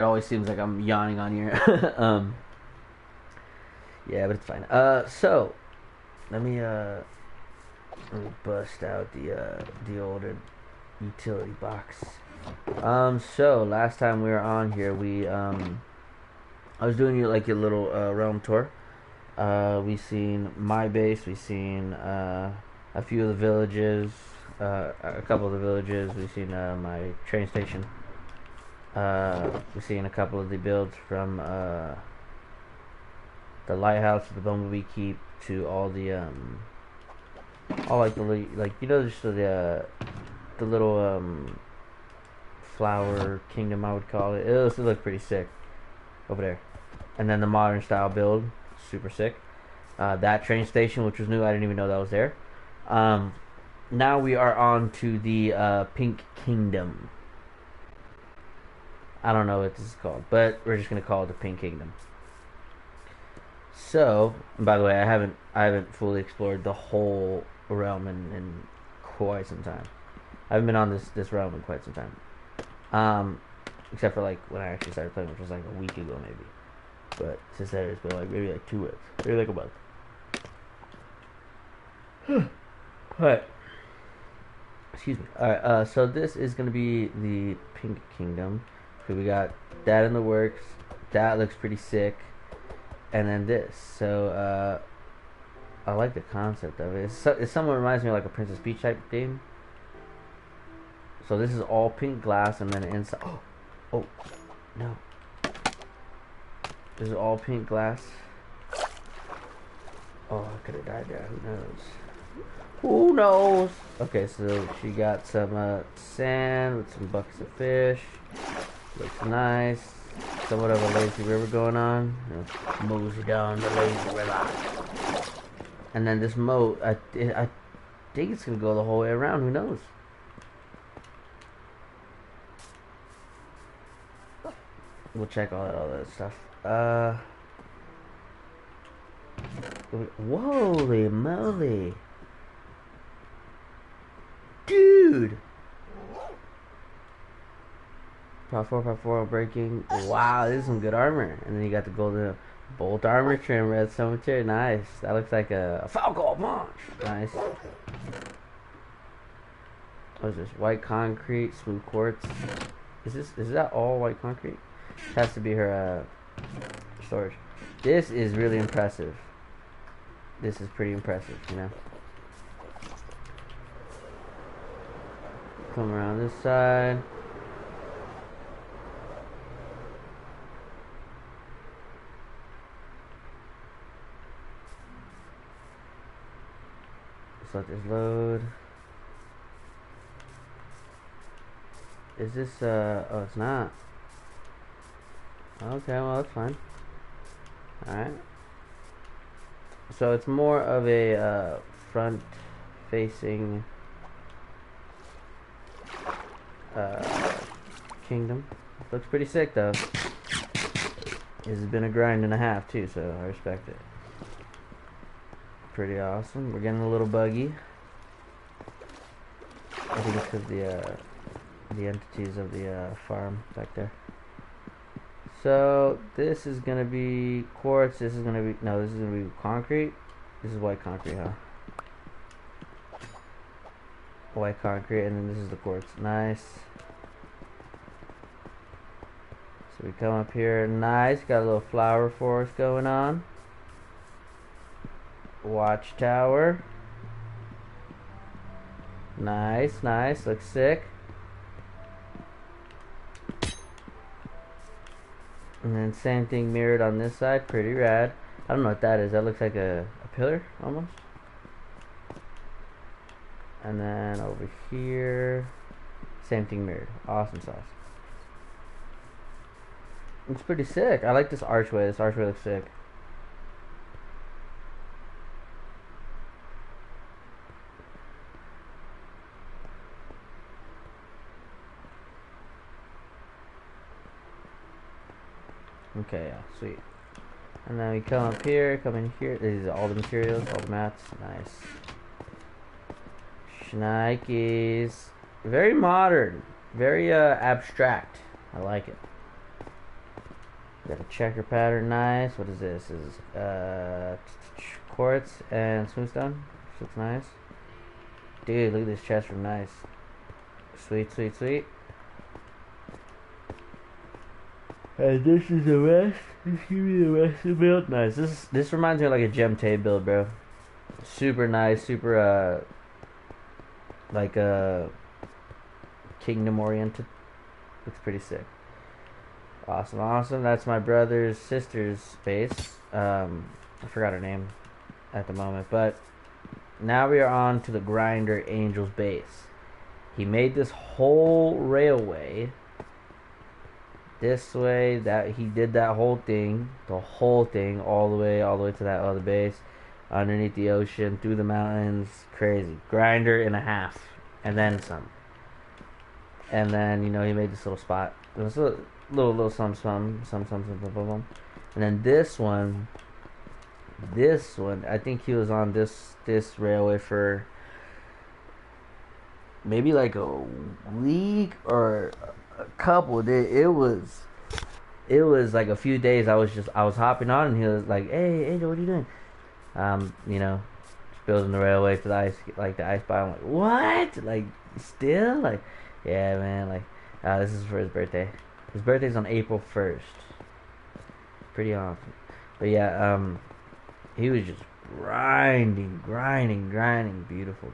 It always seems like I'm yawning on here. Yeah, but it's fine. So let me bust out the older utility box. So last time we were on here, I was doing you like a little realm tour. We seen my base. We seen a few of the villages, a couple of the villages. We seen my train station. We seen a couple of the builds from the lighthouse to the bumblebee keep to all like just the little flower kingdom, I would call it. It looked pretty sick over there. And then the modern style build, super sick. That train station, which was new, I didn't even know that was there. Um, Now we are on to the Pink Kingdom. I don't know what this is called, but we're just gonna call it the Pink Kingdom. So, by the way, I haven't fully explored the whole realm in quite some time. I haven't been on this realm in quite some time. Um, Except for like when I actually started playing, which was like a week ago maybe. But since then it's been like maybe like 2 weeks, maybe like a month. Alright, excuse me. Alright, so this is gonna be the Pink Kingdom. So we got that in the works. That looks pretty sick. And then this. So I like the concept of it. It somewhat reminds me of like a Princess Peach type game. So this is all pink glass, and then inside. Oh no! This is all pink glass. Oh, I could have died there. Who knows? Who knows? Okay, so she got some sand with some buckets of fish. Looks nice. Somewhat of a lazy river going on. Mosey down the lazy river. And then this moat, I think it's gonna go the whole way around. Who knows? We'll check all that stuff. Holy moly, dude! Part 4 breaking. Wow, this is some good armor. And then you got the golden bolt armor trim, red cemetery. Nice. That looks like a Falco punch. Nice. What is this? White concrete, smooth quartz. Is that all white concrete? Has to be her storage. This is really impressive. This is pretty impressive, you know. Come around this side. Let's let this load. Is this oh, it's not. Okay, well that's fine. Alright. So it's more of a front facing kingdom. Looks pretty sick though. This has been a grind and a half too, so I respect it. Pretty awesome. We're getting a little buggy. I think it's because the entities of the farm back there. So this is gonna be quartz. This is gonna be this is gonna be concrete. This is white concrete, huh? White concrete, and then this is the quartz. Nice. So we come up here. Nice. Got a little flower forest going on. Watchtower. Nice, nice. Looks sick. And then same thing mirrored on this side. Pretty rad. I don't know what that is. That looks like a pillar almost. And then over here, same thing mirrored. Awesome sauce. It's pretty sick. I like this archway. This archway looks sick. Okay, yeah, sweet. And then we come up here, come in here. These are all the materials, all the mats. Nice. Schnikes. Very modern. Very abstract. I like it. Got a checker pattern, nice. What is this? This is quartz and smoothstone. Looks nice. Dude, look at this chest room, nice. Sweet, sweet, sweet. And this is the rest. Just give me the rest of the build. Nice. This reminds me of like a Gem Tay build, bro. Super nice, super like kingdom oriented. Looks pretty sick. Awesome, awesome. That's my brother's sister's base. I forgot her name at the moment, but now we are on to the Grinder Angel's base. He made this whole railway this way, that he did that whole thing, all the way to that other base, underneath the ocean, through the mountains. Crazy. Grinder and a half, and then some. And then, you know, he made this little spot. It was a little some, and then this one, I think he was on this railway for maybe like a week or a couple. It was like a few days. I was hopping on, and he was like, "Hey, Angel, what are you doing?" You know, just building the railway for the ice bar. I'm like, "What? Like, still? Like, yeah, man. Like, this is for his birthday. His birthday's on April 1st. Pretty awesome. But yeah, he was just grinding. Beautiful.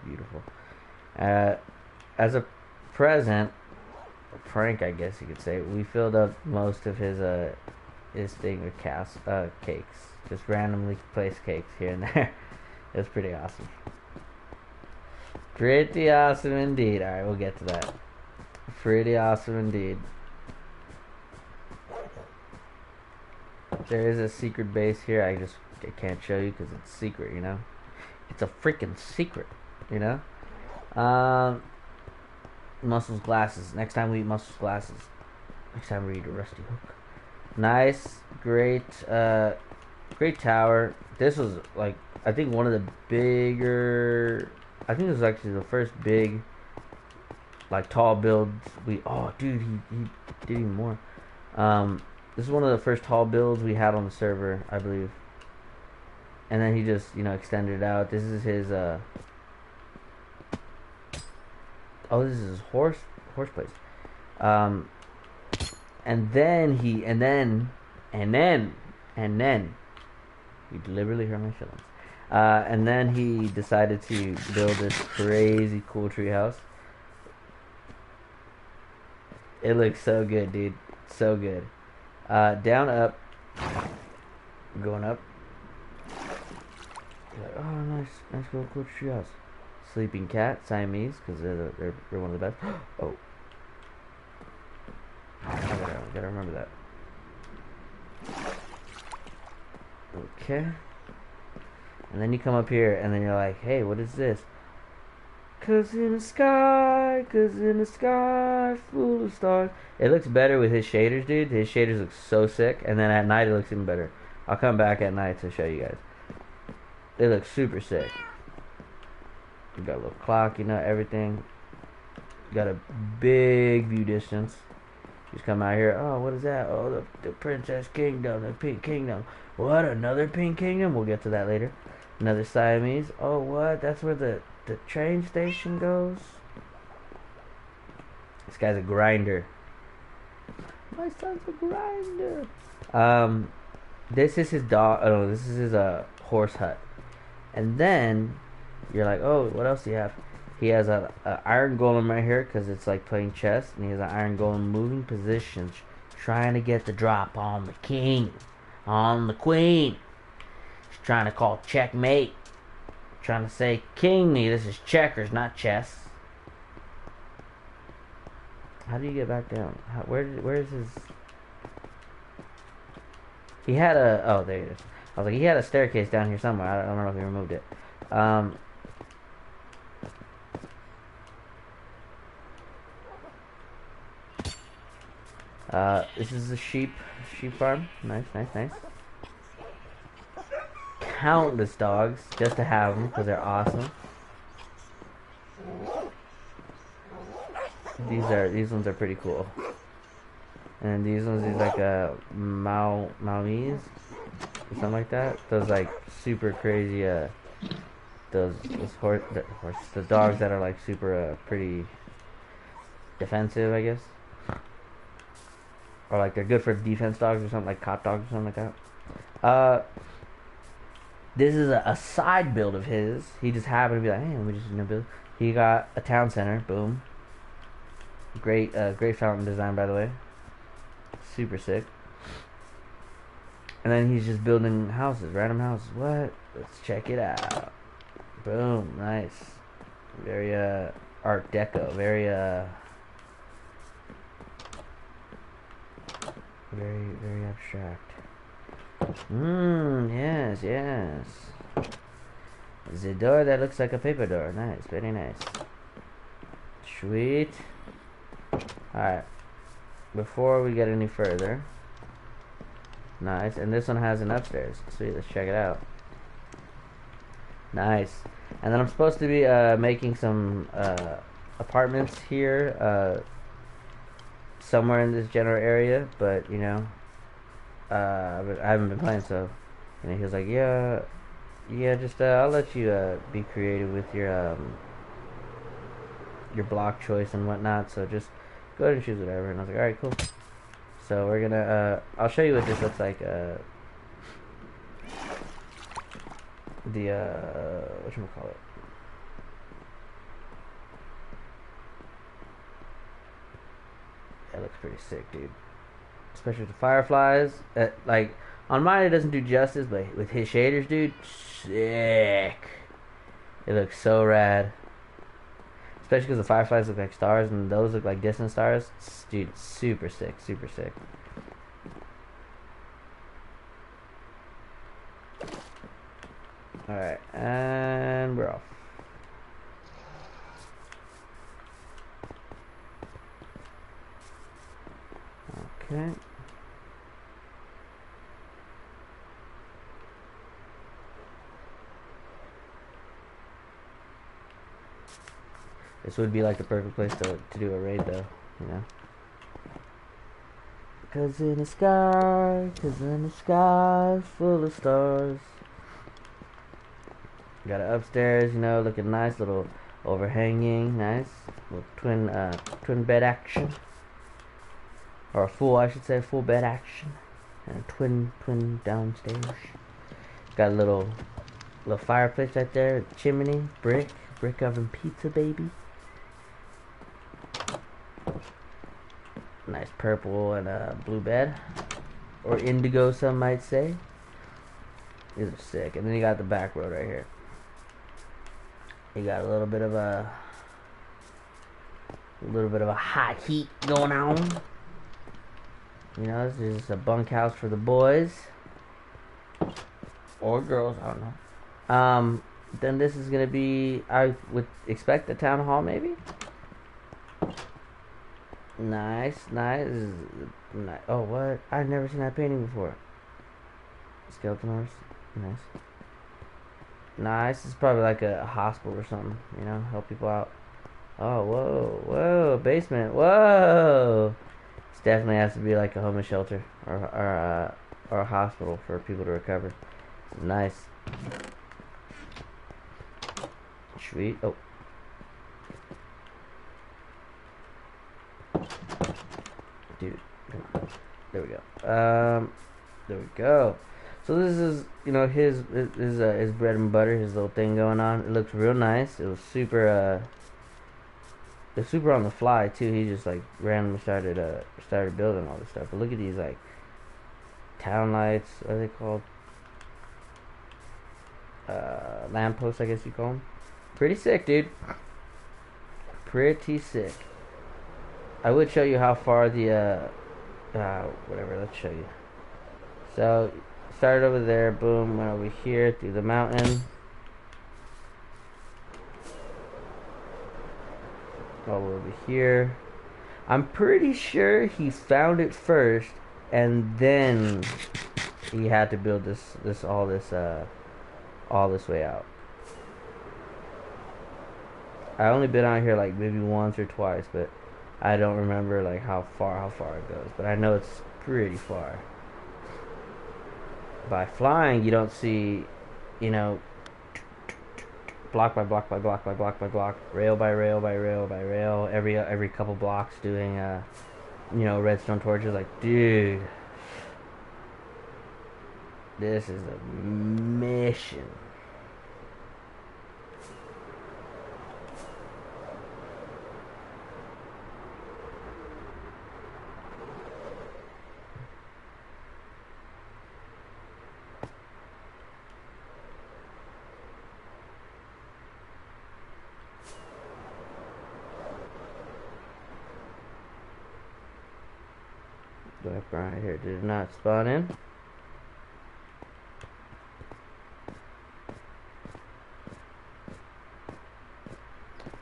As a present, prank, I guess you could say, we filled up most of his thing with cakes. Just randomly placed cakes here and there. It was pretty awesome. Pretty awesome indeed. Alright, we'll get to that. Pretty awesome indeed. There is a secret base here. I can't show you because it's secret, you know. It's a freaking secret, you know. Muscles glasses. Next time we eat Muscles glasses. Next time we eat a Rusty Hook. Nice, great tower. This was like, I think one of the bigger. I think it was actually the first big, like, tall builds oh, dude, he did even more. This is one of the first tall builds we had on the server, I believe. And then he just, you know, extended it out. This is his, oh, this is his horse place. And then you deliberately hurt my feelings. And then he decided to build this crazy cool treehouse. It looks so good, dude. So good. Down, up, going up. You're like, oh, nice cool treehouse. Sleeping cat, Siamese, because they're one of the best. Oh, I gotta remember that. Okay. And then you come up here, and then you're like, hey, what is this? Cause in the sky, full of stars. It looks better with his shaders, dude. His shaders look so sick. And then at night, it looks even better. I'll come back at night to show you guys. They look super sick. You got a little clock, you know, everything. You got a big view distance. Just come out here. Oh, what is that? Oh, the Princess Kingdom, the Pink Kingdom. What? Another Pink Kingdom? We'll get to that later. Another Siamese. Oh, what? That's where the train station goes. This guy's a grinder. My son's a grinder. This is his dog. Oh, this is his horse hut. And then you're like, oh, what else do you have? He has a iron golem right here because it's like playing chess, and he has an iron golem moving positions, trying to get the drop on the king, on the queen. He's trying to call checkmate. Trying to say, king me. This is checkers, not chess. How do you get back down? Where is his? He had a. Oh, there it is. I was like, he had a staircase down here somewhere. I don't know if he removed it. This is a sheep farm. Nice. Countless dogs just to have them because they're awesome. These ones are pretty cool. And these ones, these like Maoris or something like that. Those like super crazy the dogs that are like super pretty defensive, I guess, or like they're good for defense dogs or something, like cop dogs or something like that. This is a side build of his. He just happened to be like, hey, let me just build. He got a town center. Boom. Great, great fountain design, by the way. Super sick. And then he's just building houses, random houses. What? Let's check it out. Boom. Nice. Very Art Deco. Very very abstract. Yes, yes. The door that looks like a paper door. Nice, very nice. Sweet. Alright. Before we get any further. Nice. And this one has an upstairs. Sweet, let's check it out. Nice. And then I'm supposed to be making some apartments here somewhere in this general area, but you know, I haven't been playing, so you know, he was like, yeah, just I'll let you be creative with your block choice and whatnot, so just go ahead and choose whatever. And I was like, alright, cool. So we're gonna I'll show you what this looks like. The whatchamacallit, that looks pretty sick, dude. Especially with the fireflies. Like on mine it doesn't do justice, but with his shaders, dude, sick. It looks so rad. Especially because the fireflies look like stars and those look like distant stars. Dude, super sick, super sick. Alright, and we're off. Okay. This would be like the perfect place to do a raid, though, you know. Cause in the sky full of stars. Got it upstairs, you know, looking nice, little overhanging, nice, little twin bed action, or a full, I should say, full bed action, and a twin downstairs. Got a little fireplace right there, chimney, brick oven pizza, baby. Nice purple and blue bed, or indigo, some might say. These are sick. And then you got the back road right here. You got a little bit of a hot heat going on. You know, this is a bunkhouse for the boys or girls. I don't know. Then this is gonna be, I would expect, the town hall, maybe. Nice. This is nice. Oh, what? I've never seen that painting before. Skeleton horse. Nice. Nice. It's probably like a hospital or something, you know, help people out. Oh, whoa, basement, whoa. This definitely has to be like a homeless shelter or a hospital for people to recover. Nice. Sweet. Oh. Dude, come on. There we go. There we go. So this is, you know, his bread and butter, his little thing going on. It looks real nice. It was super it's super on the fly too. He just like randomly started building all this stuff. But look at these like town lights. What are they called? Lampposts, I guess you call them. Pretty sick, dude. Pretty sick. I would show you how far the whatever. Let's show you. So started over there, boom, went over here through the mountain. Over here. I'm pretty sure he found it first, and then he had to build all this way out. I only been out here like maybe once or twice, but I don't remember like how far it goes, but I know it's pretty far. By flying, you don't see, you know, block by block by block by block by block, rail by rail by rail by rail, every couple blocks doing redstone torches. Like, dude, this is a mission. Right here, did it not spawn in?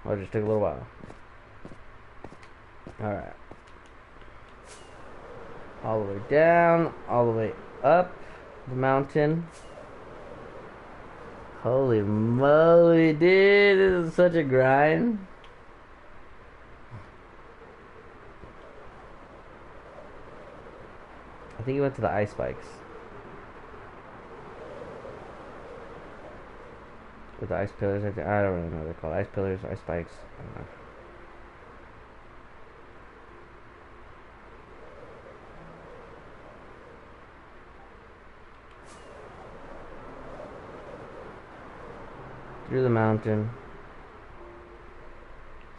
Well, it just took a little while. Alright. All the way down, all the way up the mountain. Holy moly, dude, this is such a grind. I think he went to the ice spikes. With the ice pillars, I don't really know what they're called. Ice pillars, ice spikes, I don't know. Through the mountain.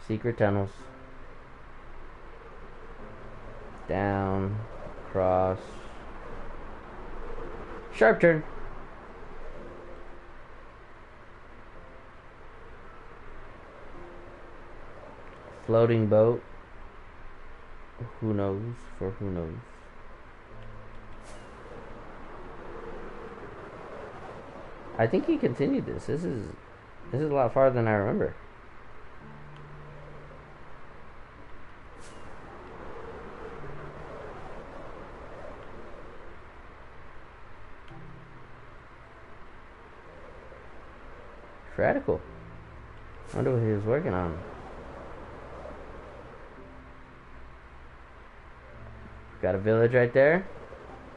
Secret tunnels. Down. Cross. Sharp turn. Floating boat. Who knows? For who knows? I think he continued this. This is a lot farther than I remember. Radical. I wonder what he was working on. Got a village right there.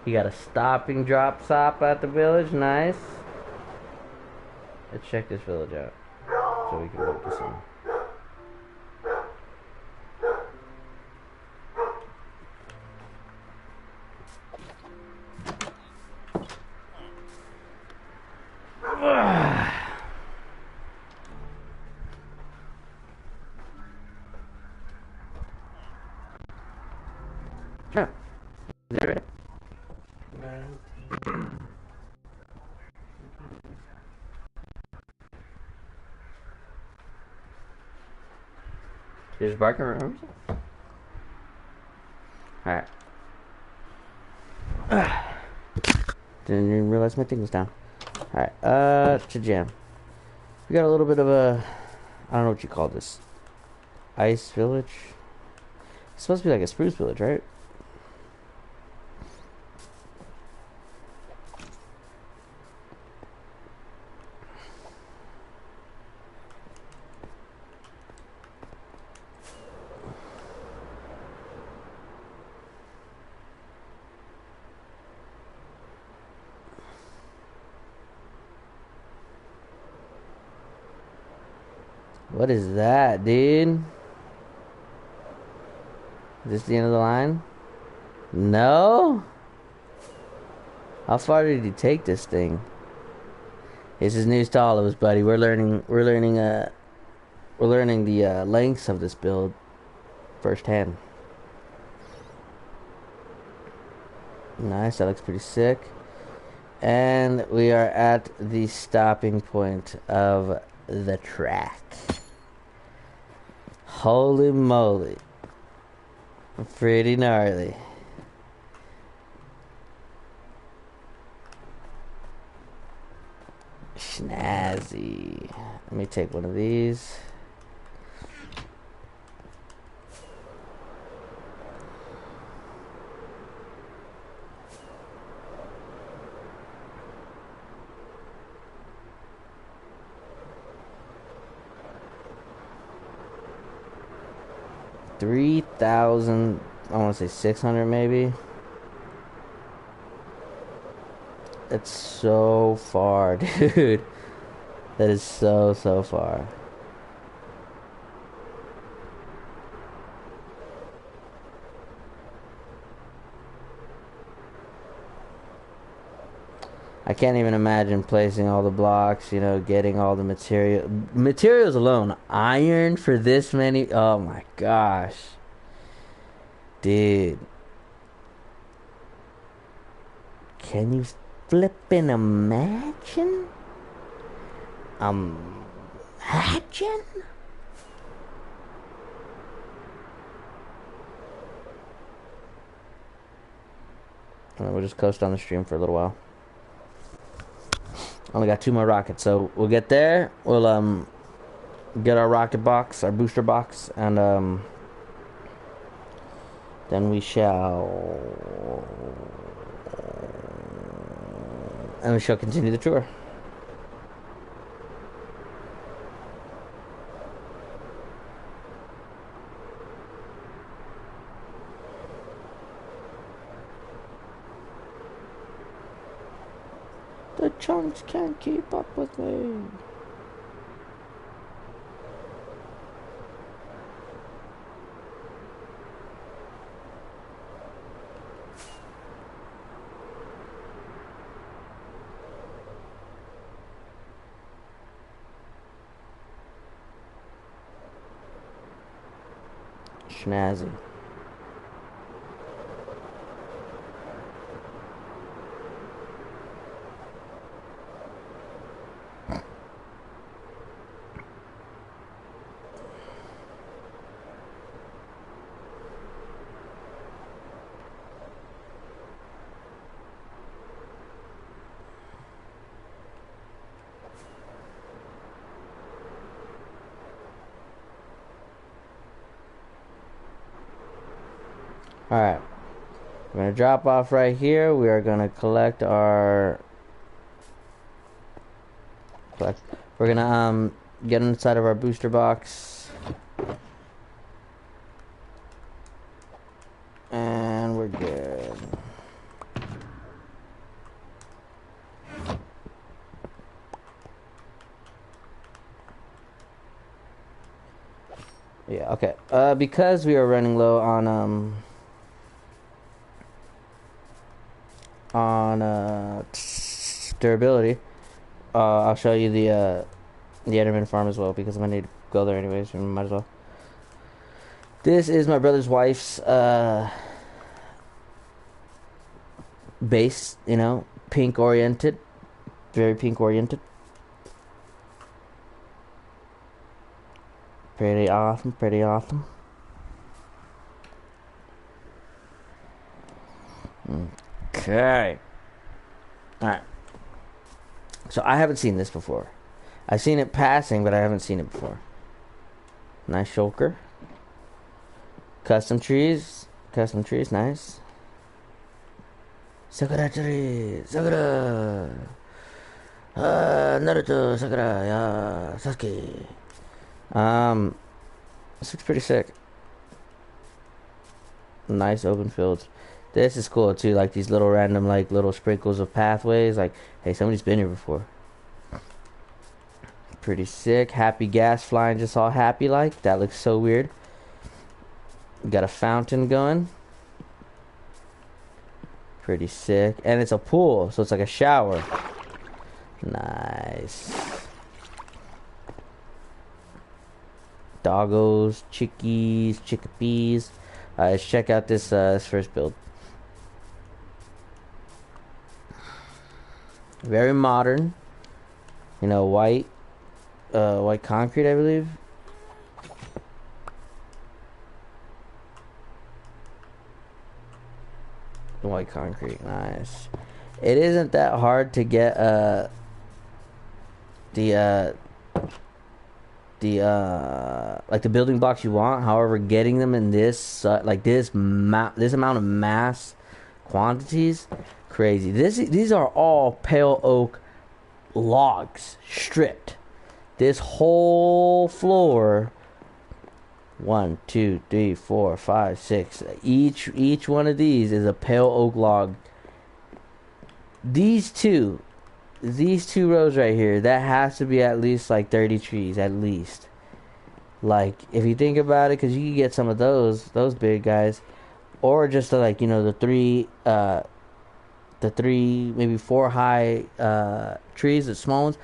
He got a stopping drop stop at the village. Nice. Let's check this village out so we can work this in. There's barking rooms. Alright. Didn't even realize my thing was down. Alright, to jam. We got a little bit of a, I don't know what you call this. Ice village? It's supposed to be like a spruce village, right? What is that, dude? Is this the end of the line? No? How far did he take this thing? This is news to all of us, buddy. We're learning the lengths of this build firsthand. Nice, that looks pretty sick. And we are at the stopping point of the track. Holy moly. Pretty gnarly. Snazzy. Let me take one of these. 3,000, I want to say 600 maybe. It's so far, dude. That is so far. I can't even imagine placing all the blocks, you know, getting all the materials alone. Iron for this many, oh my gosh. Dude. Can you flippin' imagine? Imagine? We'll just coast on the stream for a little while. Only got 2 more rockets, so we'll get there. We'll get our rocket box, our booster box, and then we shall continue the tour. The chunks can't keep up with me. Schnazzy. Alright. We're going to drop off right here. We are going to collect our... We're going to get inside of our booster box. And we're good. Yeah, okay. Because we are running low on durability, I'll show you the Enderman farm as well, because I'm gonna need to go there anyways, and might as well. This is my brother's wife's base, you know, pink oriented, very pink oriented. Pretty awesome, pretty awesome. Okay. Alright. So I haven't seen this before. I've seen it passing, but I haven't seen it before. Nice shulker. Custom trees. Custom trees, nice. Sakura tree. Sakura. Naruto. Sakura. Yeah. Sasuke. This looks pretty sick. Nice open fields. This is cool too, like these little random, like little sprinkles of pathways. Like, hey, somebody's been here before. Pretty sick. Happy gas flying just all happy like. That looks so weird. Got a fountain going. Pretty sick. And it's a pool, so it's like a shower. Nice. Doggos, chickies, chickapees. Let's check out this first build. Very modern. You know, white concrete, I believe. White concrete, nice. It isn't that hard to get like the building blocks you want. However, getting them in this like this amount of mass quantities, crazy. These are all pale oak logs stripped. This whole floor One, two, three, four, five, six. Each one of these is a pale oak log. These two rows right here, that has to be at least like 30 trees, at least. Like, if you think about it, because you can get some of those big guys, or just like, you know, the three, maybe four high trees, the small ones.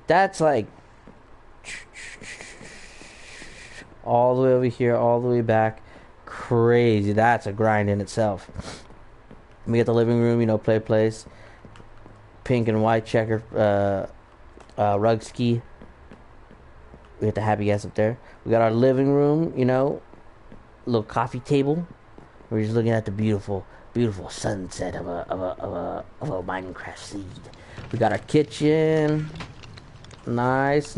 That's like all the way over here, all the way back. Crazy. That's a grind in itself. We get the living room, you know, play place. Pink and white checker rug ski. We got the happy guest up there. We got our living room, you know, little coffee table. We're just looking at the beautiful sunset of a Minecraft seed. We got our kitchen. Nice.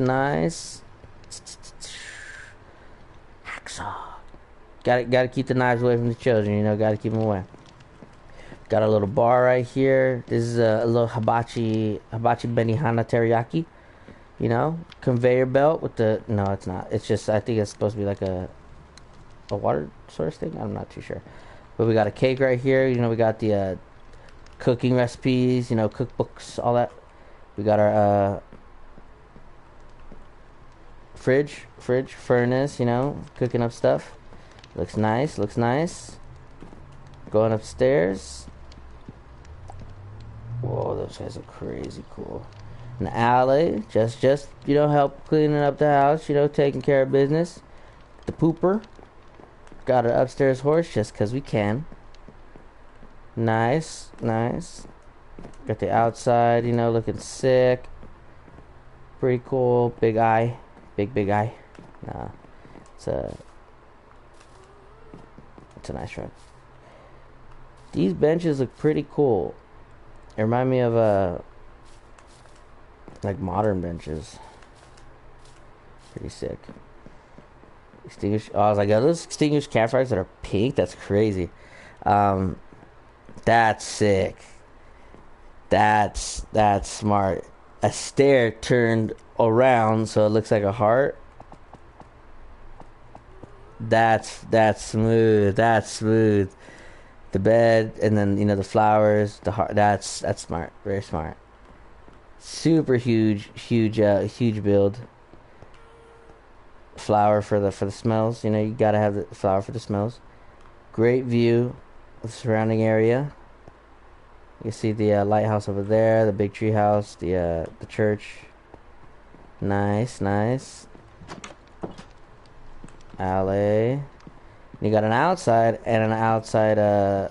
Hacksaw. Gotta keep the knives away from the children, you know, gotta keep them away. Got a little bar right here. This is a little hibachi benihana teriyaki. You know, conveyor belt with the, no, it's not. It's just, I think it's supposed to be like a water source thing. I'm not too sure. But we got a cake right here. You know, we got the cooking recipes, you know, cookbooks, all that. We got our fridge, furnace, you know, cooking up stuff. Looks nice. Going upstairs. Whoa, those guys are crazy cool. An alley, just you know, help cleaning up the house, you know, taking care of business. The pooper. Got an upstairs horse just because we can. Nice. Got the outside, you know, looking sick. Pretty cool. Big eye. Big eye. Nah. It's a nice truck. These benches look pretty cool. They remind me of like modern benches. Pretty sick. Extinguished. Oh, I was like, are those extinguished campfires that are pink? That's crazy. That's sick. That's smart. A stair turned around so it looks like a heart. That's smooth. The bed, and then, you know, the flowers, the heart. That's smart. Very smart. Super huge build. Flower for the smells. You know, you gotta have the flower for the smells. Great view of the surrounding area. You see the lighthouse over there, the big tree house, the church. Nice. Alley. You got an outside and an outside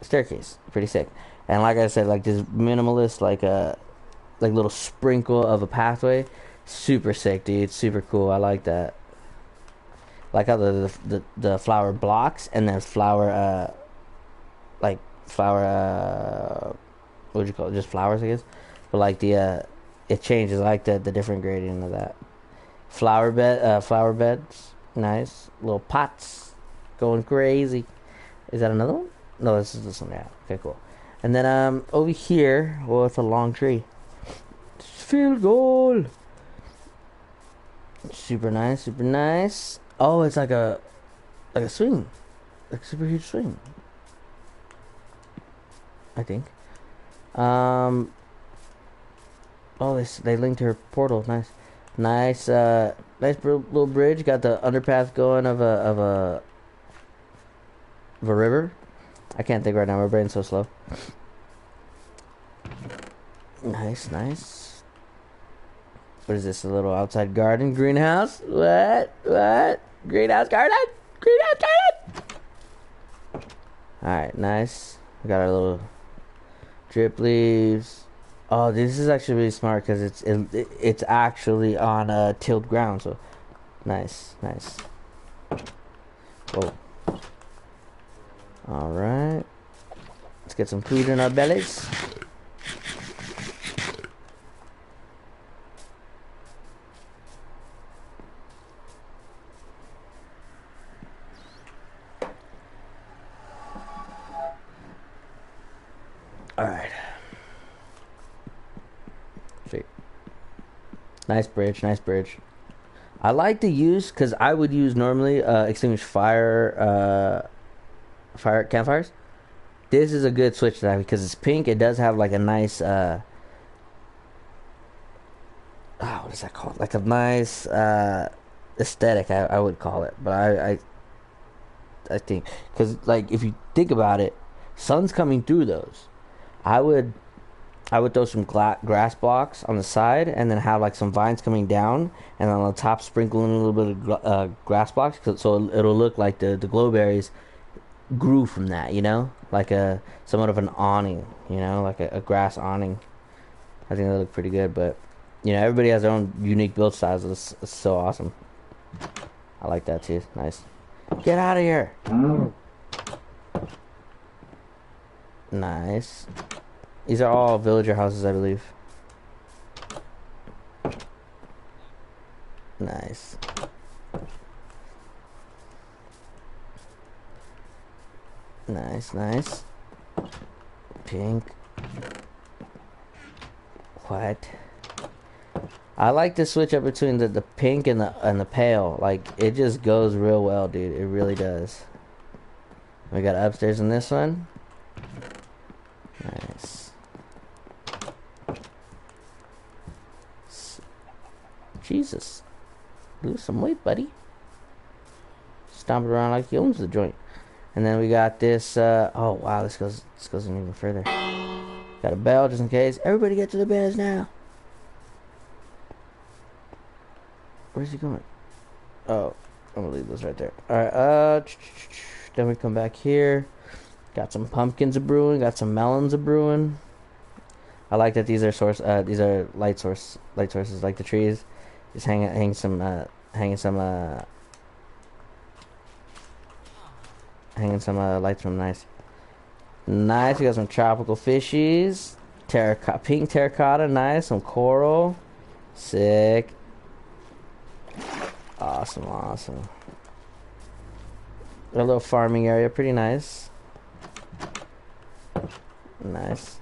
staircase. Pretty sick. And like I said, like this minimalist, like little sprinkle of a pathway. Super sick, dude. Super cool. I like that. Like how the flower blocks and then flower what would you call it? Just flowers, I guess. But like it changes. I like the different gradient of that. Flower beds. Nice. Little pots. Going crazy. Is that another one? No, this is this one. Yeah. Okay, cool. And then over here, well, it's a long tree. Field goal. Super nice. Oh, it's like a swing, like a super huge swing. I think. Oh, they linked her portal. Nice little bridge. Got the underpass going of a river. I can't think right now. My brain's so slow. Nice. What is this? A little outside garden? Greenhouse? What? Greenhouse garden? Alright, nice. We got our little drip leaves. Oh, this is actually really smart because it's actually on tilled ground. So, nice. Whoa. Alright. Let's get some food in our bellies. Alright. Sweet. Nice bridge. I like to use because I would use normally extinguish fire campfires. This is a good switch to that because it's pink. It does have like a nice what is that called? Like a nice aesthetic, I would call it. But I think because like if you think about it, sun's coming through those. I would throw some grass blocks on the side and then have like some vines coming down, and on the top sprinkle in a little bit of grass blocks, so it'll look like the glowberries grew from that, you know, like a somewhat of an awning, you know, like a grass awning. I think they look pretty good, but you know, everybody has their own unique build styles. It's so awesome. I like that too. Nice. Get out of here. Nice. These are all villager houses, I believe. Nice. Nice, nice. Pink. White. I like to switch up between the pink and the pale. Like, it just goes real well, dude. It really does. We got upstairs in this one. Nice. Jesus. Lose some weight, buddy. Stomping around like he owns the joint. And then we got this, oh wow, this goes even further. Got a bell just in case. Everybody get to the beds now. Where's he going? Oh, I'm gonna leave this right there. Alright, then we come back here. Got some pumpkins a brewing, got some melons a brewing. I like that these are light sources like the trees. Just hanging some lights from nice. Nice, we got some tropical fishies. Pink terracotta, nice, some coral. Sick. Awesome. A little farming area, pretty nice. Nice.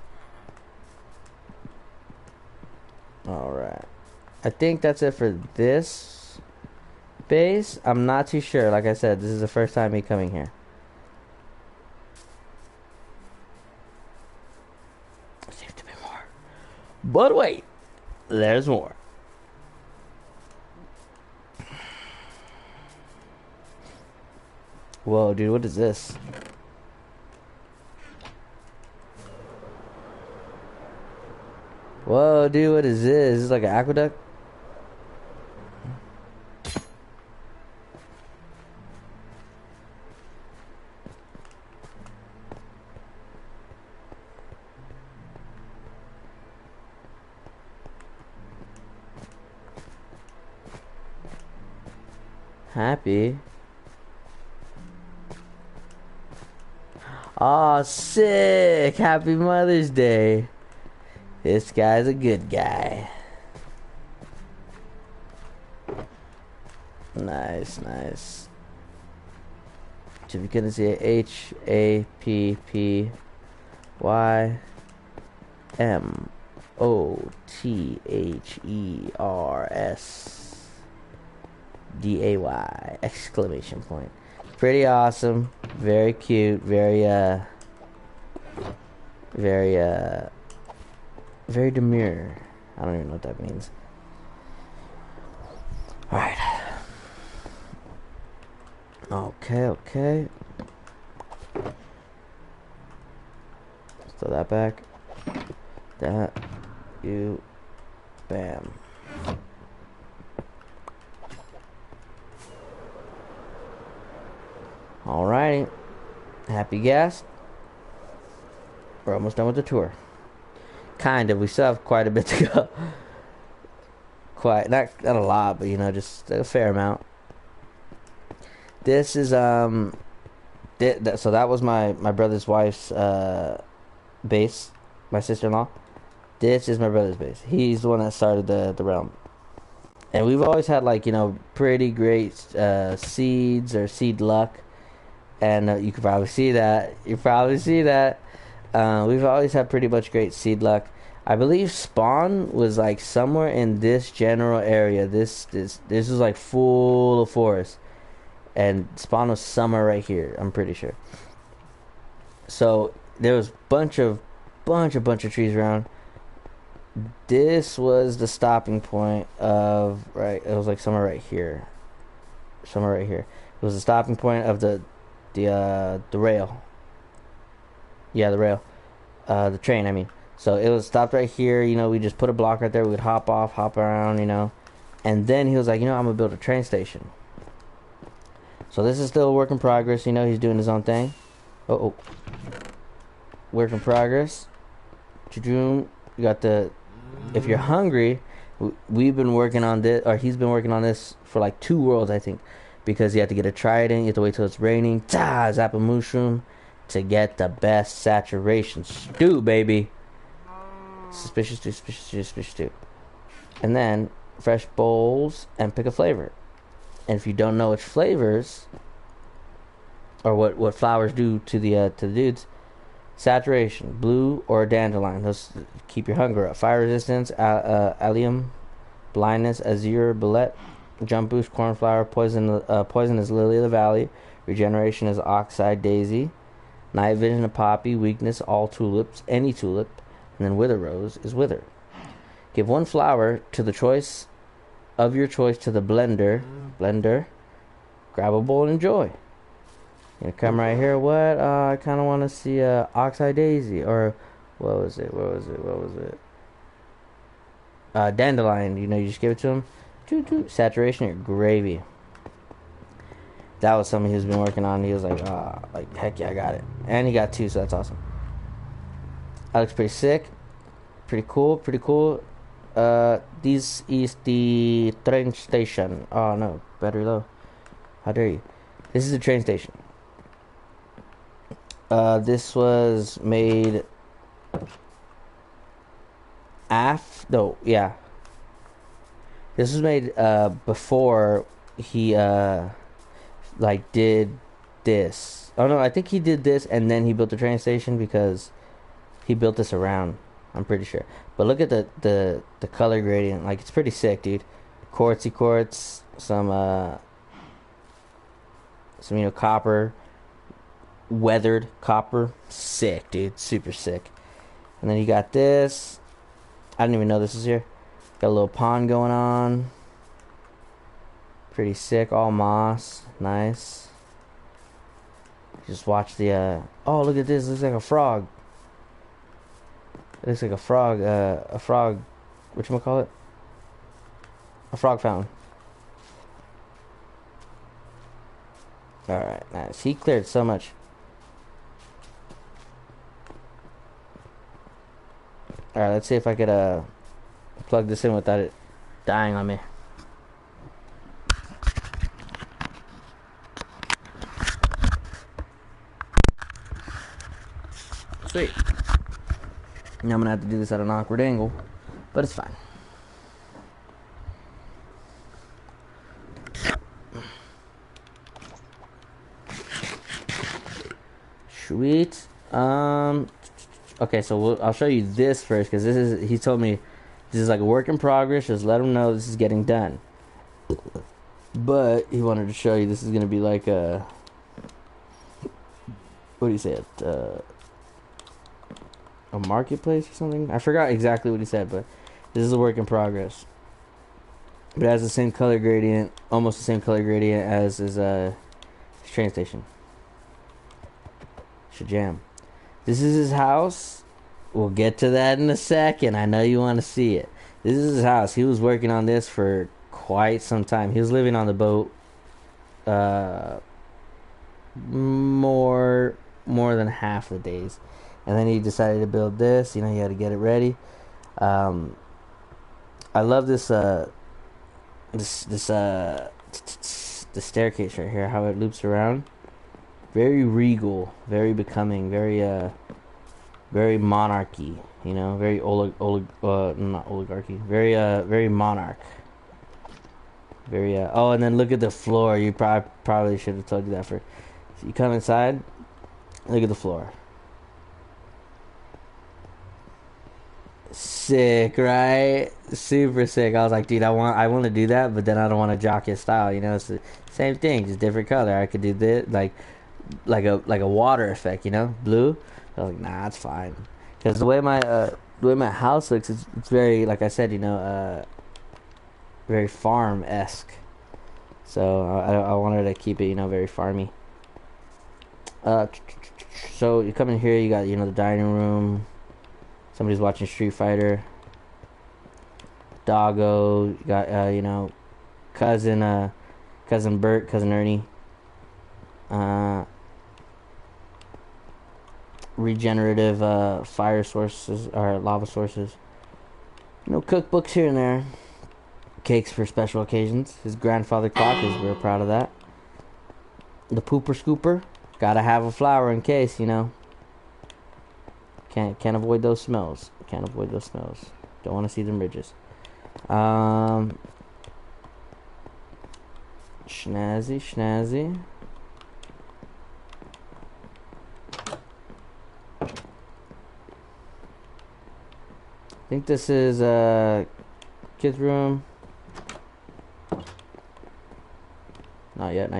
Alright. I think that's it for this base. I'm not too sure. Like I said, this is the first time me coming here. There seems to be more. But wait. There's more. Whoa, dude, what is this? Whoa, dude, what is this? Is this like an aqueduct? Happy. Aw, sick! Happy Mother's Day. This guy's a good guy. Nice. So if you couldn't see it, HAPPYMOTHERSDAY! Exclamation point. Pretty awesome. Very cute. Very demure. I don't even know what that means. Alright. Okay. Throw that back. That. You. Bam. Alrighty. Happy guest. We're almost done with the tour. Kind of. We still have quite a bit to go. Not a lot, but you know, just a fair amount. This is so that was my brother's wife's base, my sister-in-law. This is my brother's base. He's the one that started the realm. And we've always had, like, you know, pretty great seeds or seed luck. And you can probably see that. We've always had pretty much great seed luck. I believe spawn was like somewhere in this general area. This was like full of forest, and spawn was somewhere right here. I'm pretty sure. So there was bunch of trees around. This was the stopping point of right. It was like somewhere right here, somewhere right here. It was the stopping point of the rail. Yeah, the rail, the train. I mean, so it was stopped right here. You know, we just put a block right there. We would hop off, hop around. You know, and then he was like, you know, I'm gonna build a train station. So this is still a work in progress. You know, he's doing his own thing. Oh, work in progress. You got the. If you're hungry, we've been working on this, or he's been working on this for like 2 worlds, I think, because you have to get a trident. You have to wait till it's raining. Zap a mushroom to get the best saturation stew, baby. Suspicious stew. And then fresh bowls and pick a flavor. And if you don't know which flavors or what flowers do to the dudes, saturation, blue or dandelion. Those keep your hunger up. Fire resistance, allium, blindness, azure, bullet, jump boost, cornflower, poison is lily of the valley, regeneration is oxide daisy, night vision of poppy, weakness all tulips, any tulip, and then wither rose is wither. Give 1 flower to the choice of your choice to the blender. Grab a bowl and enjoy. Gonna come right here. What? I kind of want to see oxide daisy, or what was it? Dandelion. You know, you just give it to him. Saturation or gravy. That was something he's been working on. He was like, heck yeah, I got it. And he got 2, so that's awesome. That looks pretty sick. Pretty cool. This is the train station. Oh no, battery low. How dare you? This is the train station. This was made This was made before he like did this. Oh no, I think he did this and then he built the train station, because he built this around. I'm pretty sure. But look at the color gradient. Like, it's pretty sick, dude. Quartzy quartz, some copper, weathered copper. Sick, dude. Super sick. And then you got this. I didn't even know this was here. Got a little pond going on. Pretty sick. All moss. Nice. Just watch the oh, look at this. It looks like a frog. It looks like a frog. Whatchamacallit? A frog fountain. Alright, nice. He cleared so much. Alright, let's see if I could plug this in without it dying on me. Sweet. Now I'm gonna have to do this at an awkward angle, but it's fine. Sweet. Okay, so I'll show you this first, because he told me this is like a work in progress. Just let him know this is getting done. But he wanted to show you this is gonna be like a, what do you say it? A marketplace or something. I forgot exactly what he said, but this is a work in progress. But it has the same color gradient, almost the same color gradient as his train station. Shajam. This is his house. We'll get to that in a second. I know you want to see it. This is his house. He was working on this for quite some time. He was living on the boat more than half the days. And then he decided to build this. You know, he had to get it ready. I love this the staircase right here, how it loops around. Very regal, very becoming, very monarchy. You know, very not oligarchy. Very monarch. Very oh, and then look at the floor. You probably should have told you that first. So you come inside. Look at the floor. sick, right? Super sick. I was like, dude, I want to do that, but then I don't want to jock his style. You know, it's the same thing, just different color. I could do this like a water effect. You know, blue. I was like, nah, it's fine. Because the way my house looks, it's very, like I said, you know, very farm-esque. So I wanted to keep it, you know, very farmy. So you come in here, you got, you know, the dining room. Somebody's watching Street Fighter. Doggo, you got, you know, cousin Bert, cousin Ernie. Regenerative fire sources or lava sources. You know, cookbooks here and there. Cakes for special occasions. His grandfather clock is real proud of that. The pooper scooper. Gotta have a flower in case, you know. Can't avoid those smells. Can't avoid those smells. Don't want to see them ridges. Snazzy. I think this is kid's room. Not yet.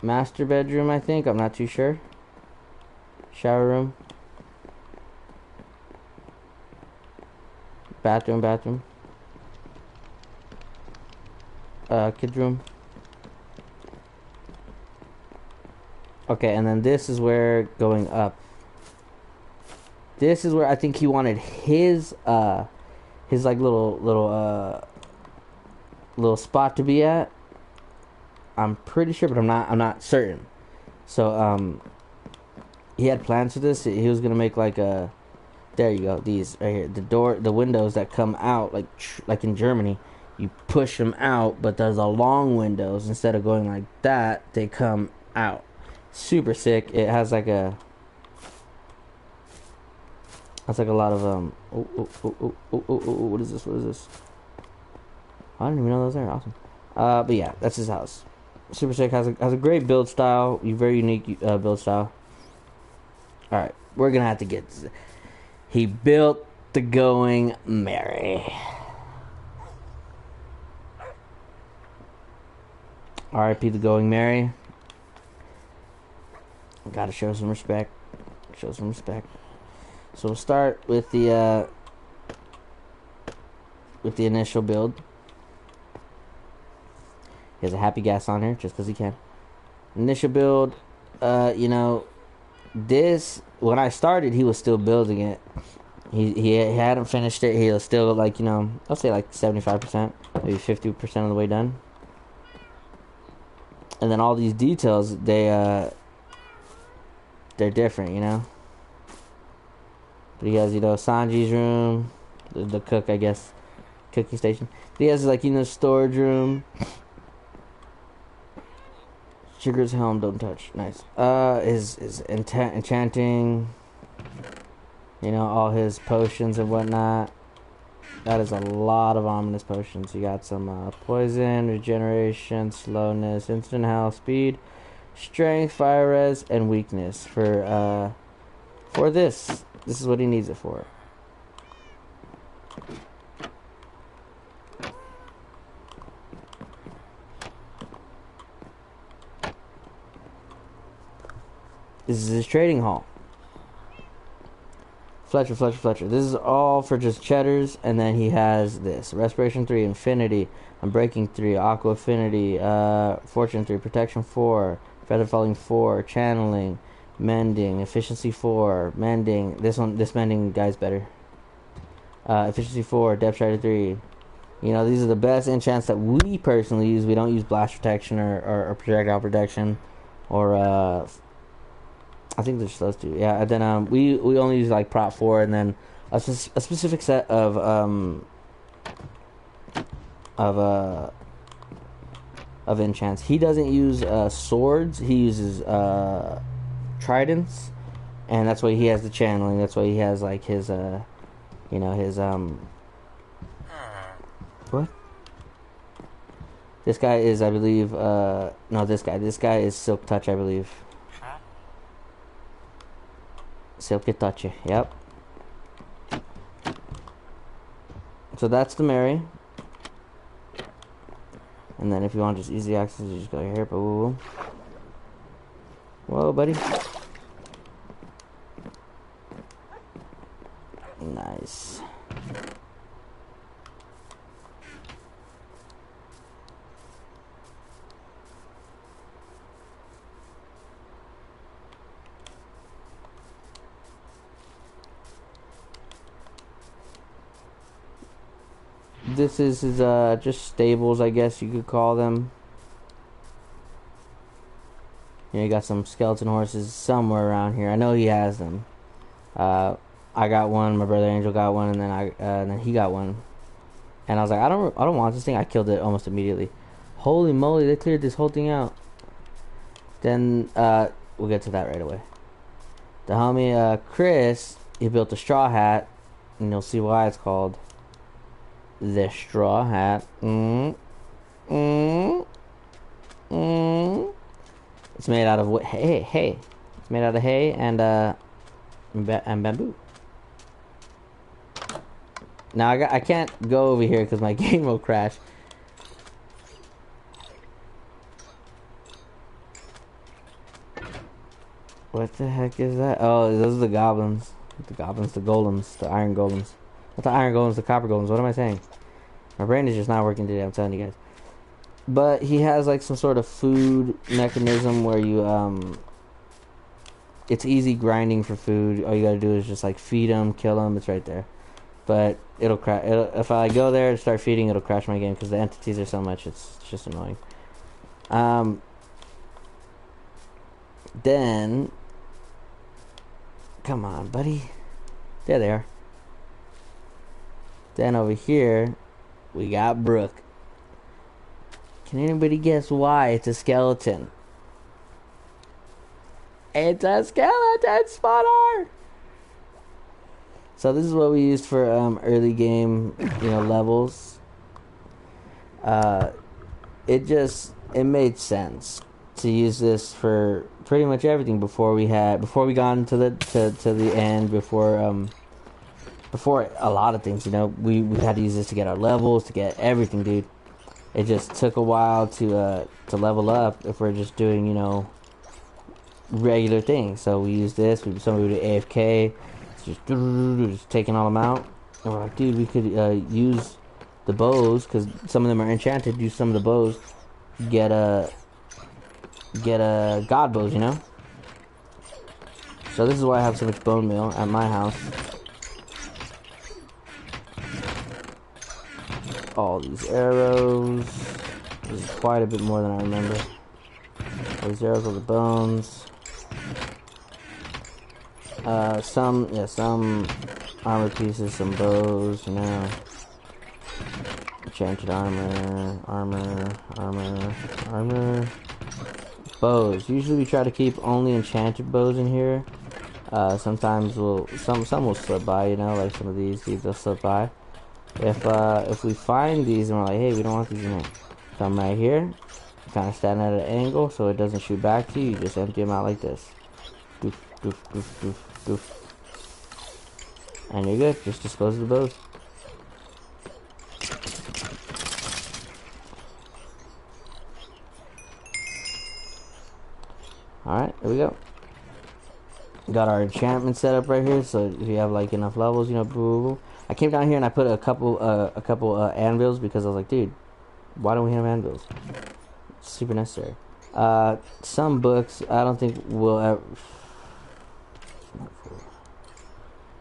Master bedroom, I think. I'm not too sure. Shower room. Bathroom. Kid's room. Okay, and then this is where going up. This is where I think he wanted his like little spot to be at. I'm pretty sure, but I'm not certain. So he had plans for this. He was gonna make like a, there you go, these right here, the windows that come out like in Germany, you push them out, but there's a long windows, instead of going like that, they come out. Super sick. It has like a lot of what is this? I didn't even know those there. Awesome. But yeah, that's his house. Super sick. Has a great build style. Very unique build style. All right, we're gonna have to get. He built the Going Merry. R.I.P. the Going Merry. Gotta show some respect. So we'll start with the initial build. He has a happy gas on here just because he can. Initial build, you know, this, when I started, he was still building it. He hadn't finished it. He was still like, you know, I'll say like 75%, maybe 50% of the way done. And then all these details, they're different, you know. But he has, you know, Sanji's room, the cook, I guess, cooking station. He has like, you know, storage room. Sugar's helm, don't touch. Nice. His enchanting, you know, all his potions and whatnot. That is a lot of ominous potions. You got some poison, regeneration, slowness, instant health, speed, strength, fire res, and weakness for this. This is what he needs it for. This is his trading hall. Fletcher. This is all for just cheddars, and then he has this. Respiration 3, Infinity, Unbreaking 3, Aqua Affinity, Fortune 3, Protection 4, Feather Falling 4, Channeling, Mending, Efficiency 4, Mending. This Mending guy's better. Efficiency 4, Depth Strider 3. You know, these are the best enchants that we personally use. We don't use Blast Protection or Projectile Protection, or I think there's those two. Yeah, and then we only use like Prot 4, and then a specific set of enchants. He doesn't use swords. He uses tridents, and that's why he has the channeling. That's why he has like his you know, his what? This guy is, I believe, no, this guy is Silk Touch, I believe. Silky Touch, yep. So that's the Mary. And then if you want just easy access, you just go here. Boom. Whoa, buddy. Nice. This is his, just stables, I guess you could call them. You got some skeleton horses somewhere around here. I know he has them. I got one. My brother Angel got one, and then he got one. And I was like, I don't want this thing. I killed it almost immediately. Holy moly, they cleared this whole thing out. Then we'll get to that right away. The homie Chris, he built a straw hat, and you'll see why it's called the straw hat. It's made out of hay. It's made out of hay and bamboo. Now I can't go over here because my game will crash. What the heck is that? Oh, those are the goblins. The golems, the iron golems. Not the iron golems, the copper golems. What am I saying? My brain is just not working today, I'm telling you guys. But he has like some sort of food mechanism where you, it's easy grinding for food. All you gotta do is just like feed them, kill them, it's right there. But it'll crash. If I go there and start feeding, it'll crash my game because the entities are so much, it's just annoying. Then, come on, buddy. There they are. Then over here, we got Brooke. Can anybody guess why it's a skeleton? It's a skeleton spawner! So this is what we used for early game, levels. It made sense to use this for pretty much everything before we got into the end, before a lot of things, we had to use this to get our levels, to get everything, dude. It just took a while to level up if we're just doing, regular things. So we use this, somebody would do AFK, just taking all them out. And we're like, dude, we could use the bows, because some of them are enchanted, use some of the bows, get a god bows, So this is why I have so much bone meal at my house. All these arrows. This is quite a bit more than I remember. All these arrows, all the bones. Some armor pieces, some bows, Enchanted armor. Bows. Usually we try to keep only enchanted bows in here. Sometimes some will slip by, like some of these will slip by. If we find these and we're like, hey, we don't want these in here, come right here, kind of stand at an angle so it doesn't shoot back to you. You just empty them out like this. Doof, doof, doof, doof, doof. And you're good. Just dispose of the bows. Alright, there we go. Got our enchantment set up right here, so if you have like enough levels, boo, boo, boo. I came down here and I put a couple anvils because I was like, dude, why don't we have anvils? It's super necessary. Some books I don't think will ever.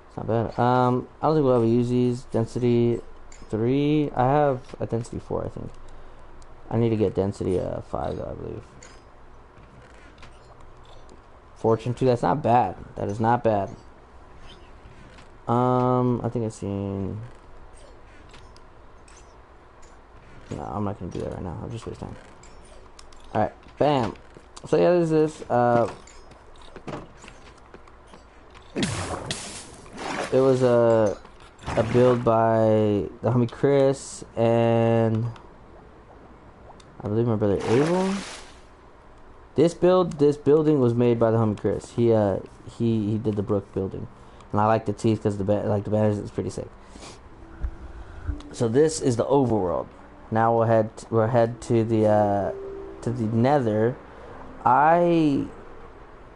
It's not bad. I don't think we'll ever use these. Density 3. I have a density 4, I think. I need to get density 5 though, I believe. Fortune 2. That's not bad. That is not bad. I think I've seen. No, I'm not gonna do that right now. I'll just waste time. Alright, bam. So yeah, there's this. It was a build by the homie Chris and I believe my brother Abel. This building was made by the homie Chris. He did the Brook building, and I like the teeth because the banners is pretty sick. So this is the overworld. Now we'll head to the Nether. I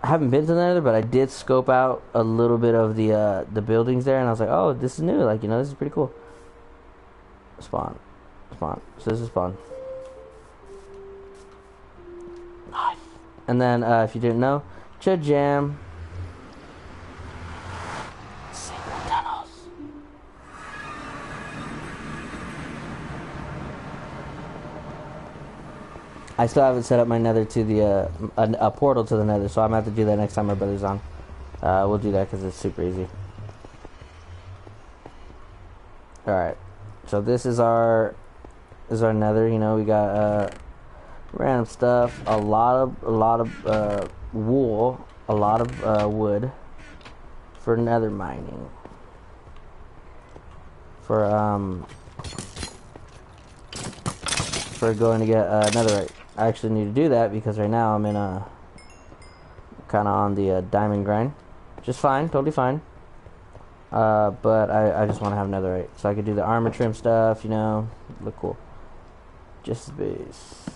haven't been to the Nether, but I did scope out a little bit of the buildings there, and I was like, oh, this is new. Like, this is pretty cool. Spawn. So this is spawn. Nice. And then if you didn't know, Jam. Secret tunnels. I still haven't set up my Nether to the a portal to the Nether, so I'm gonna have to do that next time my brother's on. We'll do that because it's super easy. All right, so this is our Nether. We got random stuff, a lot of wool, a lot of wood for Nether mining. For going to get netherite. I actually need to do that because right now I'm in kind of on the diamond grind. Just fine, totally fine. But I just want to have netherite so I could do the armor trim stuff, look cool. Just space.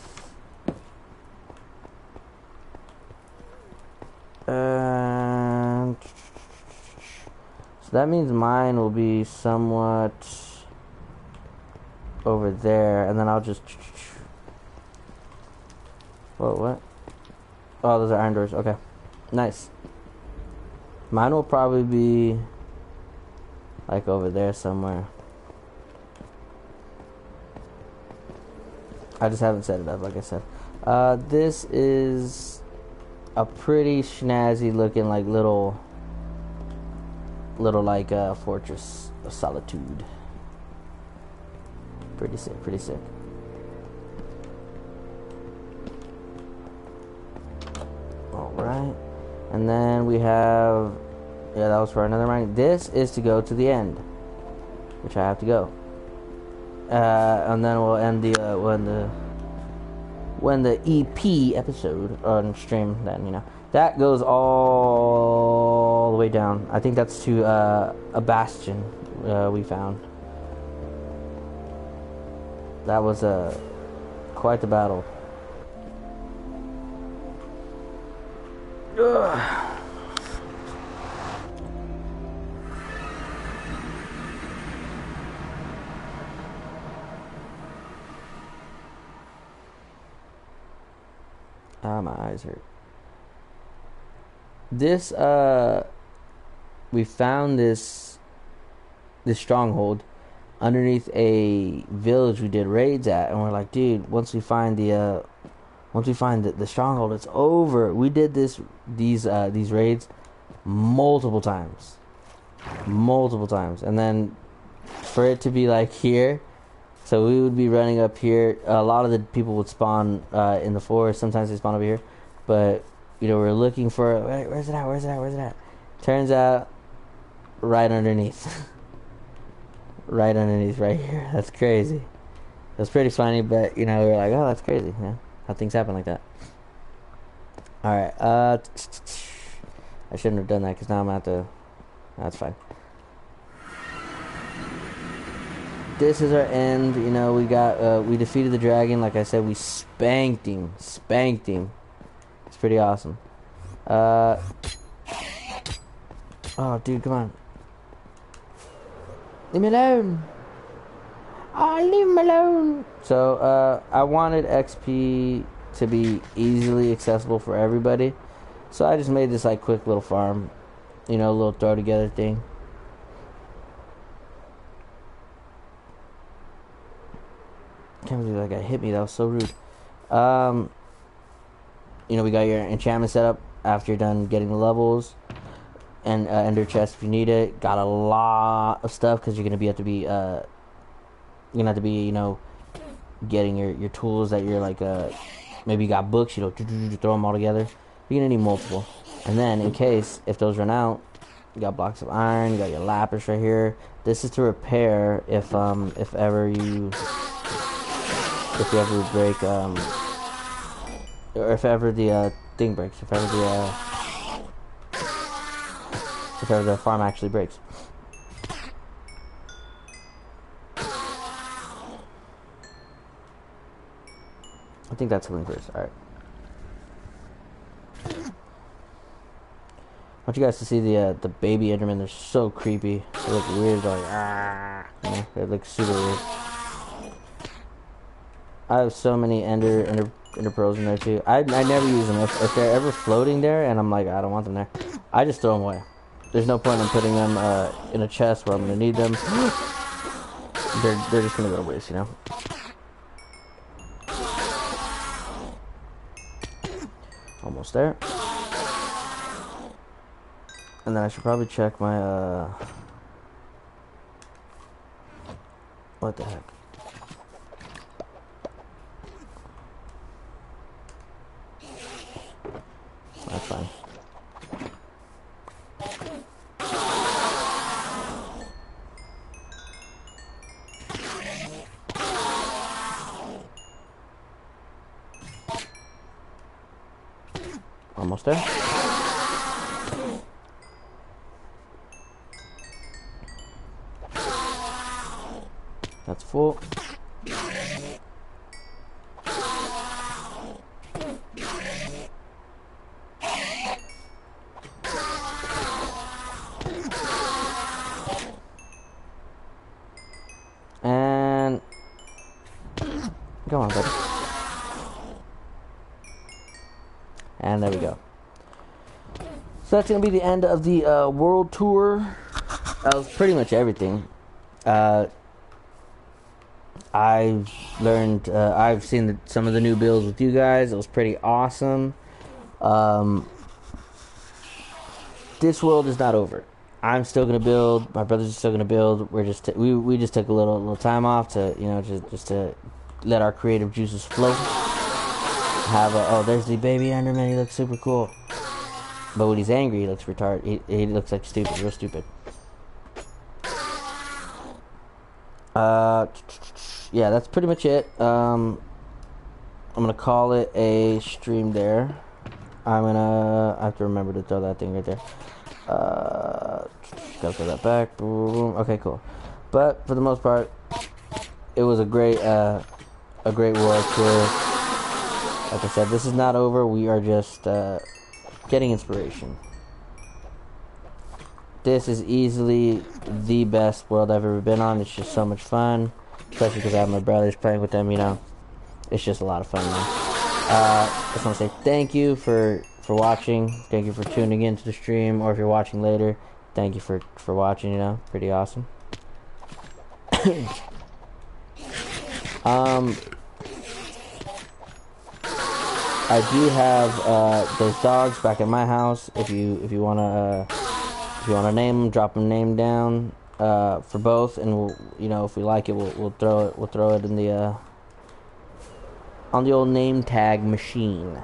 And so that means mine will be somewhat over there, and then I'll just... Whoa, what? Oh, those are iron doors. Okay. Nice. Mine will probably be like over there somewhere. I just haven't set it up, like I said. This is a pretty snazzy looking like little like fortress of solitude. Pretty sick, pretty sick. Alright. And then we have... Yeah, that was for another mine. This is to go to the end, which I have to go. And then we'll end the when the EP episode on stream. Then that goes all the way down. I think that's to a bastion we found. That was quite the battle. Ugh. My eyes hurt. This we found this stronghold underneath a village we did raids at, and we're like, dude, once we find the stronghold, it's over. We did these raids multiple times, and then for it to be like here. So we would be running up here. A lot of the people would spawn in the forest. Sometimes they spawn over here. But, we're looking for... Where's it at? Turns out, right underneath. Right underneath, right here. That's crazy. It was pretty funny, but, we were like, oh, that's crazy. Yeah, how things happen like that. Alright, I shouldn't have done that, because now I'm going to have to... That's fine. This is our end. We got we defeated the dragon. Like I said, we spanked him. It's pretty awesome. Oh, dude, come on. Leave me alone. Oh, leave me alone. So I wanted XP to be easily accessible for everybody, so I just made this like quick little farm, a little throw together thing. Can't believe that guy hit me. That was so rude. We got your enchantment set up after you're done getting the levels, and ender chest if you need it. Got a lot of stuff because you're gonna have to be getting your tools that you're like maybe you got books. Throw them all together. You're gonna need multiple, and then in case if those run out, you got blocks of iron. You got your lapis right here. This is to repair if ever you break, or if ever the thing breaks, if ever the farm actually breaks. think that's healing first. Alright. I want you guys to see the baby Enderman. They're so creepy. They look weird. They're like, ah. You know, they look super weird. I have so many ender pearls in there too. I never use them. If they're ever floating there and I'm like, I don't want them there, I just throw them away. There's no point in putting them in a chest where I'm gonna need them. They're just gonna go to waste, you know. Almost there. And then I should probably check my what the heck? That's fine. Almost there. That's full. And come on, buddy. And there we go. So that's gonna be the end of the world tour. That was pretty much everything. I've learned, I've seen some of the new builds with you guys. It was pretty awesome. This world is not over. I'm still gonna build. My brothers are still gonna build. We're just we just took a little time off to, you know, just to let our creative juices flow. Oh, there's the baby Enderman. He looks super cool. But when he's angry, he looks retarded. He looks like stupid, real stupid. Yeah, that's pretty much it. I'm gonna call it a stream there. I have to remember to throw that thing right there. Gotta throw that back. Boom. Okay, cool. But for the most part, it was a great world tour. Like I said, this is not over. We are just getting inspiration. This is easily the best world I've ever been on. It's just so much fun, especially because I have my brothers playing with them. You know, it's just a lot of fun, man. Just want to say thank you for watching. Thank you for tuning into the stream, or if you're watching later, thank you for watching. You know, pretty awesome. I do have those dogs back at my house. If you wanna name them, drop a name down for both, and we'll, you know, if we like it, we'll throw it in the on the old name tag machine.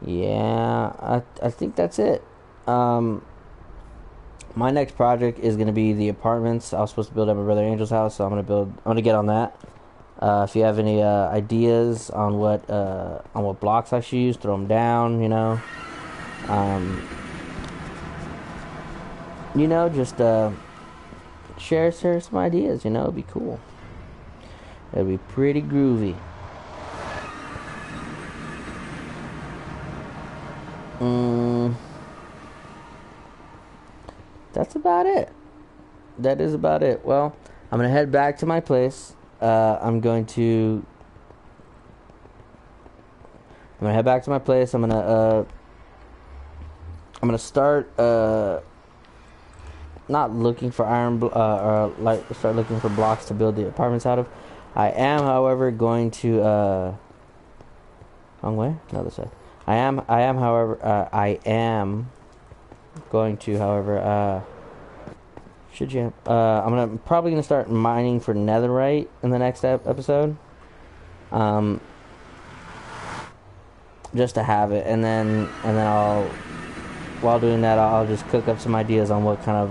Yeah, I think that's it. My next project is gonna be the apartments. I was supposed to build at my brother Angel's house, so I'm gonna get on that. If you have any ideas on what blocks I should use, throw them down. You know, just share some ideas. You know, it'd be cool. It'd be pretty groovy. That's about it. That is about it. Well, I'm gonna head back to my place. I'm gonna head back to my place. I'm gonna start not looking for start looking for blocks to build the apartments out of. I am, however, going to wrong way, no, this side. I am, however, going to, however, I'm probably gonna start mining for netherite in the next episode, just to have it, and then while doing that, I'll just cook up some ideas on what kind of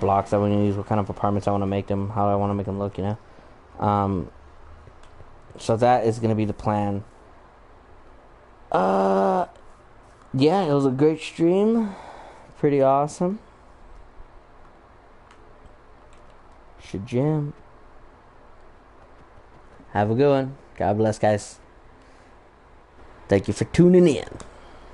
blocks I want to use, what kind of apartments I want to make them, how I want to make them look, you know. So that is gonna be the plan. Yeah, it was a great stream, pretty awesome. Shajam. Have a good one. God bless, guys. Thank you for tuning in.